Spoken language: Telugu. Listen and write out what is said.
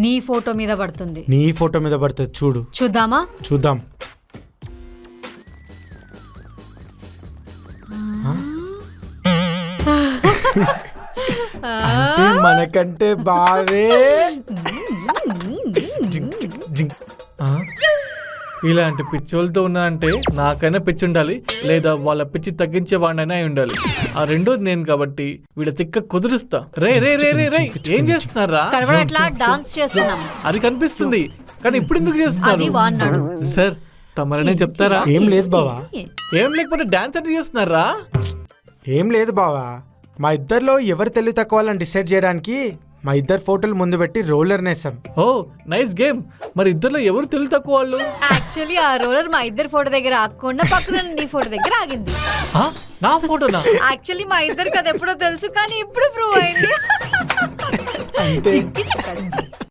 నీ ఫోటో మీద పడుతుంది. నీ ఫోటో మీద పడుతుంది చూడు. చూద్దామా? చూద్దాం. అంటే మనకంటే బావే. ఇలాంటి పిచ్చోళ్ళతో ఉన్నానంటే నాకైనా పిచ్చి ఉండాలి, లేదా వాళ్ళ పిచ్చి తగ్గించే వాడినైనా అయి ఉండాలి. ఆ రెండోది నేను కాబట్టి వీళ్ళ తిక్క కుదురుస్తా. రే రే రే రే రే ఏం చేస్తున్నారా? కనబడట్లా? డాన్స్ చేస్తున్నాం. అది కనిపిస్తుంది కానీ ఇప్పుడు ఎందుకు చేస్తున్నారు? సార్ తమరనే చెప్తారా? ఏం లేదు బావా. ఏం లేకపోతే డాన్స్ అంటే చేస్తున్నారా? ఏం లేదు బావా, మా ఇద్దరిలో ఎవరు తెలివి తక్కువ వాళ్ళని డిసైడ్ చేయడానికి మా ఇద్దరు ఫోటోలు ముందు పెట్టి రోలర్ నేసాం. ఓ నైస్ గేమ్. మరి ఇద్దరిలో ఎవరు తెలివి తక్కువ వాళ్ళు? యాక్చువల్లీ ఆ రోలర్ మా ఇద్దరు ఫోటో దగ్గర ఆగకుండా పక్కన నీ ఫోటో దగ్గర ఆగింది. నా ఫోటోనా? యాక్చువల్లీ మా ఇద్దరికి అది ఎప్పుడో తెలుసు, కానీ ఇప్పుడు ప్రూవ్ అయింది.